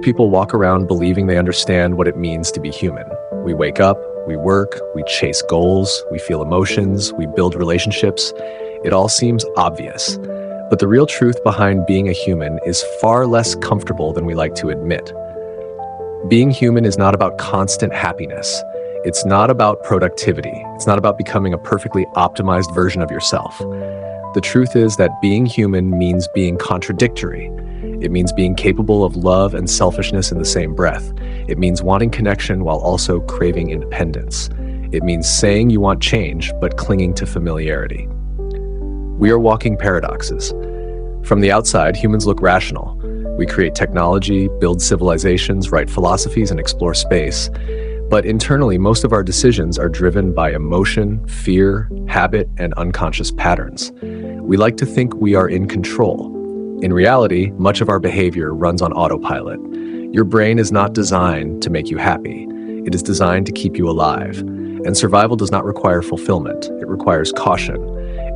people walk around believing they understand what it means to be human. We wake up, we work, we chase goals, we feel emotions, we build relationships. It all seems obvious. But the real truth behind being a human is far less comfortable than we like to admit. Being human is not about constant happiness. It's not about productivity. It's not about becoming a perfectly optimized version of yourself. The truth is that being human means being contradictory. It means being capable of love and selfishness in the same breath. It means wanting connection while also craving independence. It means saying you want change, but clinging to familiarity. We are walking paradoxes. From the outside, humans look rational. We create technology, build civilizations, write philosophies, and explore space. But internally, most of our decisions are driven by emotion, fear, habit, and unconscious patterns. We like to think we are in control. In reality, much of our behavior runs on autopilot. Your brain is not designed to make you happy. It is designed to keep you alive. And survival does not require fulfillment. It requires caution.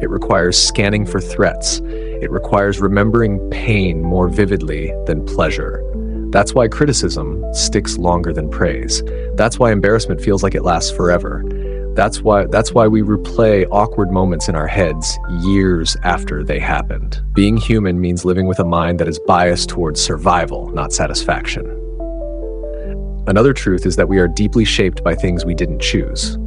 It requires scanning for threats. It requires remembering pain more vividly than pleasure. That's why criticism sticks longer than praise. That's why embarrassment feels like it lasts forever. That's why we replay awkward moments in our heads years after they happened. Being human means living with a mind that is biased towards survival, not satisfaction. Another truth is that we are deeply shaped by things we didn't choose.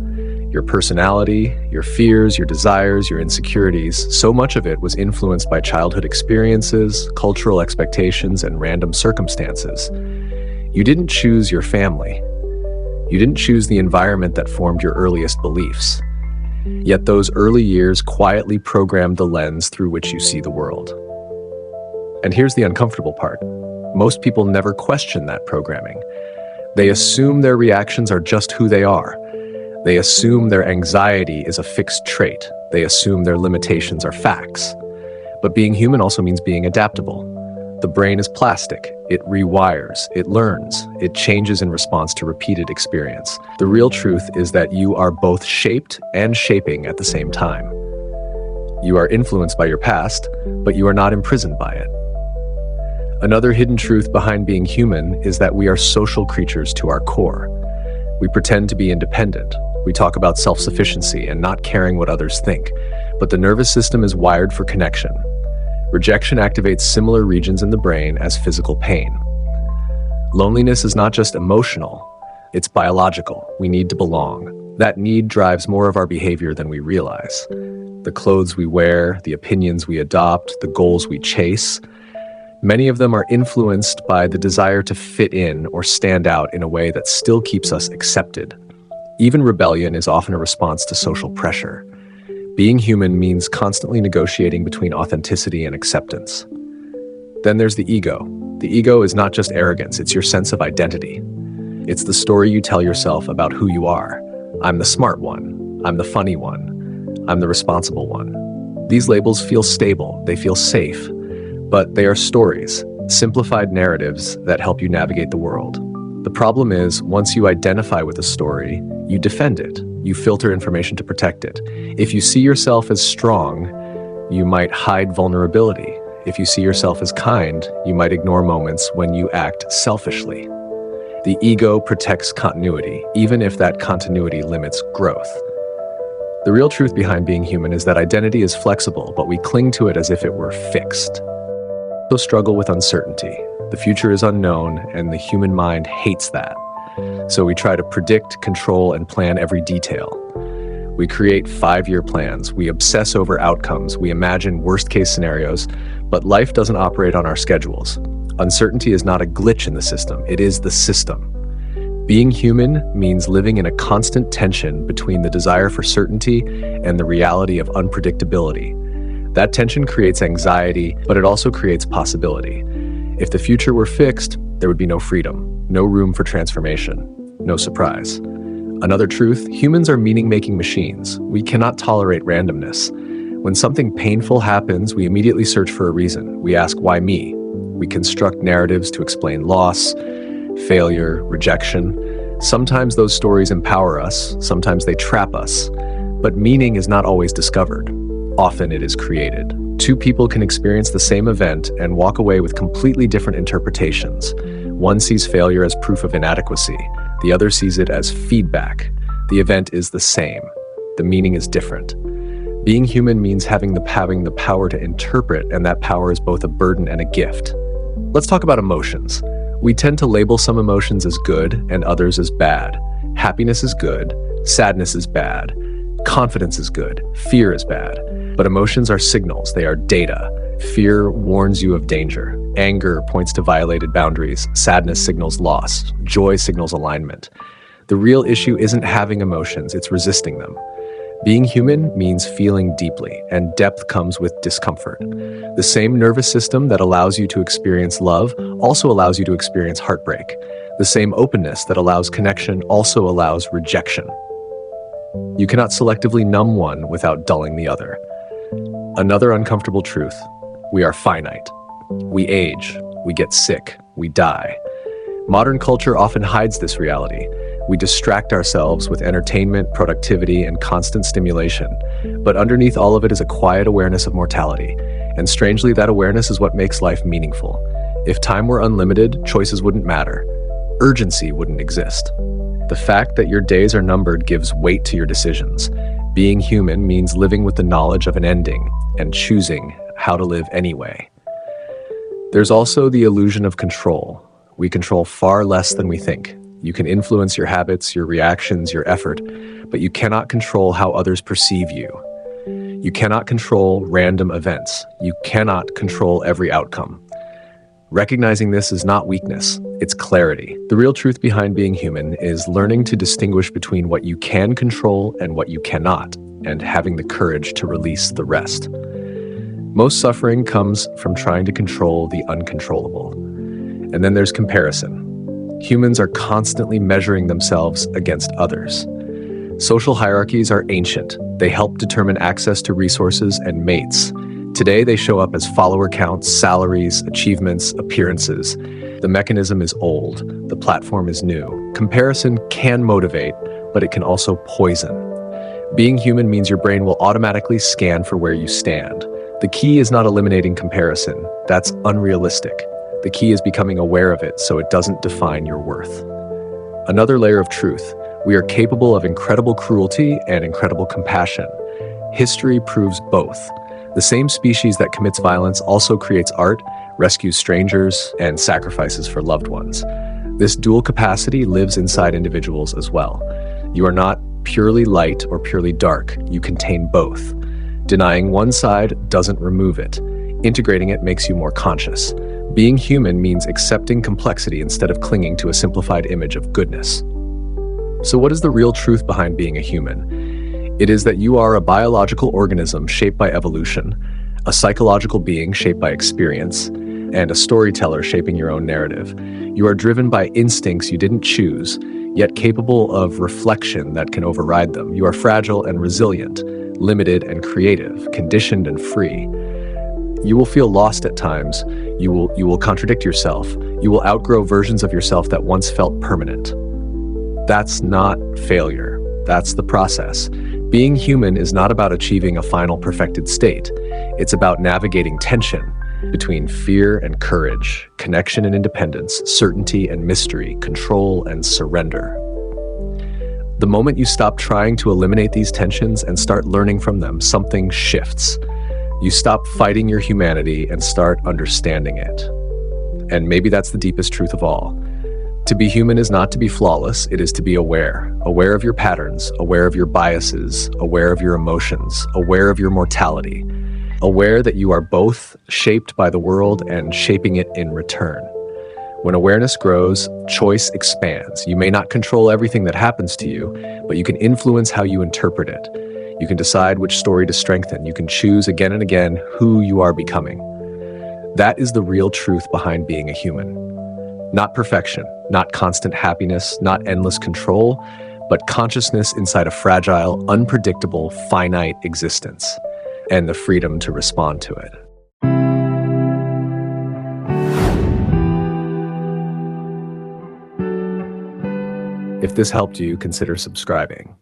Your personality, your fears, your desires, your insecurities, so much of it was influenced by childhood experiences, cultural expectations, and random circumstances. You didn't choose your family. You didn't choose the environment that formed your earliest beliefs. Yet those early years quietly programmed the lens through which you see the world. And here's the uncomfortable part. Most people never question that programming. They assume their reactions are just who they are. They assume their anxiety is a fixed trait. They assume their limitations are facts. But being human also means being adaptable. The brain is plastic. It rewires, it learns, it changes in response to repeated experience. The real truth is that you are both shaped and shaping at the same time. You are influenced by your past, but you are not imprisoned by it. Another hidden truth behind being human is that we are social creatures to our core. We pretend to be independent. We talk about self-sufficiency and not caring what others think, but the nervous system is wired for connection. Rejection activates similar regions in the brain as physical pain. Loneliness is not just emotional, it's biological. We need to belong. That need drives more of our behavior than we realize. The clothes we wear, the opinions we adopt, the goals we chase, many of them are influenced by the desire to fit in or stand out in a way that still keeps us accepted. Even rebellion is often a response to social pressure. Being human means constantly negotiating between authenticity and acceptance. Then there's the ego. The ego is not just arrogance, it's your sense of identity. It's the story you tell yourself about who you are. I'm the smart one. I'm the funny one. I'm the responsible one. These labels feel stable, they feel safe, but they are stories, simplified narratives that help you navigate the world. The problem is, once you identify with a story, you defend it. You filter information to protect it. If you see yourself as strong, you might hide vulnerability. If you see yourself as kind, you might ignore moments when you act selfishly. The ego protects continuity, even if that continuity limits growth. The real truth behind being human is that identity is flexible, but we cling to it as if it were fixed. We also struggle with uncertainty. The future is unknown, and the human mind hates that. So we try to predict, control, and plan every detail. We create 5-year plans. We obsess over outcomes. We imagine worst-case scenarios, but life doesn't operate on our schedules. Uncertainty is not a glitch in the system. It is the system. Being human means living in a constant tension between the desire for certainty and the reality of unpredictability. That tension creates anxiety, but it also creates possibility. If the future were fixed, there would be no freedom, no room for transformation, no surprise. Another truth, humans are meaning-making machines. We cannot tolerate randomness. When something painful happens, we immediately search for a reason. We ask, why me? We construct narratives to explain loss, failure, rejection. Sometimes those stories empower us, sometimes they trap us. But meaning is not always discovered. Often it is created. Two people can experience the same event and walk away with completely different interpretations. One sees failure as proof of inadequacy. The other sees it as feedback. The event is the same. The meaning is different. Being human means having the power to interpret, and that power is both a burden and a gift. Let's talk about emotions. We tend to label some emotions as good and others as bad. Happiness is good, sadness is bad, confidence is good, fear is bad. But emotions are signals, they are data. Fear warns you of danger. Anger points to violated boundaries. Sadness signals loss. Joy signals alignment. The real issue isn't having emotions, it's resisting them. Being human means feeling deeply, and depth comes with discomfort. The same nervous system that allows you to experience love also allows you to experience heartbreak. The same openness that allows connection also allows rejection. You cannot selectively numb one without dulling the other. Another uncomfortable truth: we are finite. We age, we get sick, we die. Modern culture often hides this reality. We distract ourselves with entertainment, productivity, and constant stimulation. But underneath all of it is a quiet awareness of mortality. And strangely, that awareness is what makes life meaningful. If time were unlimited, choices wouldn't matter. Urgency wouldn't exist. The fact that your days are numbered gives weight to your decisions. Being human means living with the knowledge of an ending and choosing how to live anyway. There's also the illusion of control. We control far less than we think. You can influence your habits, your reactions, your effort, but you cannot control how others perceive you. You cannot control random events. You cannot control every outcome. Recognizing this is not weakness, it's clarity. The real truth behind being human is learning to distinguish between what you can control and what you cannot, and having the courage to release the rest. Most suffering comes from trying to control the uncontrollable. And then there's comparison. Humans are constantly measuring themselves against others. Social hierarchies are ancient. They help determine access to resources and mates. Today, they show up as follower counts, salaries, achievements, appearances. The mechanism is old. The platform is new. Comparison can motivate, but it can also poison. Being human means your brain will automatically scan for where you stand. The key is not eliminating comparison. That's unrealistic. The key is becoming aware of it so it doesn't define your worth. Another layer of truth: we are capable of incredible cruelty and incredible compassion. History proves both. The same species that commits violence also creates art, rescues strangers, and sacrifices for loved ones. This dual capacity lives inside individuals as well. You are not purely light or purely dark. You contain both. Denying one side doesn't remove it. Integrating it makes you more conscious. Being human means accepting complexity instead of clinging to a simplified image of goodness. So what is the real truth behind being a human? It is that you are a biological organism shaped by evolution, a psychological being shaped by experience, and a storyteller shaping your own narrative. You are driven by instincts you didn't choose, yet capable of reflection that can override them. You are fragile and resilient, limited and creative, conditioned and free. You will feel lost at times. You will contradict yourself. You will outgrow versions of yourself that once felt permanent. That's not failure. That's the process. Being human is not about achieving a final perfected state. It's about navigating tension between fear and courage, connection and independence, certainty and mystery, control and surrender. The moment you stop trying to eliminate these tensions and start learning from them, something shifts. You stop fighting your humanity and start understanding it. And maybe that's the deepest truth of all. To be human is not to be flawless, it is to be aware. Aware of your patterns, aware of your biases, aware of your emotions, aware of your mortality. Aware that you are both shaped by the world and shaping it in return. When awareness grows, choice expands. You may not control everything that happens to you, but you can influence how you interpret it. You can decide which story to strengthen. You can choose again and again who you are becoming. That is the real truth behind being a human. Not perfection, not constant happiness, not endless control, but consciousness inside a fragile, unpredictable, finite existence, and the freedom to respond to it. If this helped you, consider subscribing.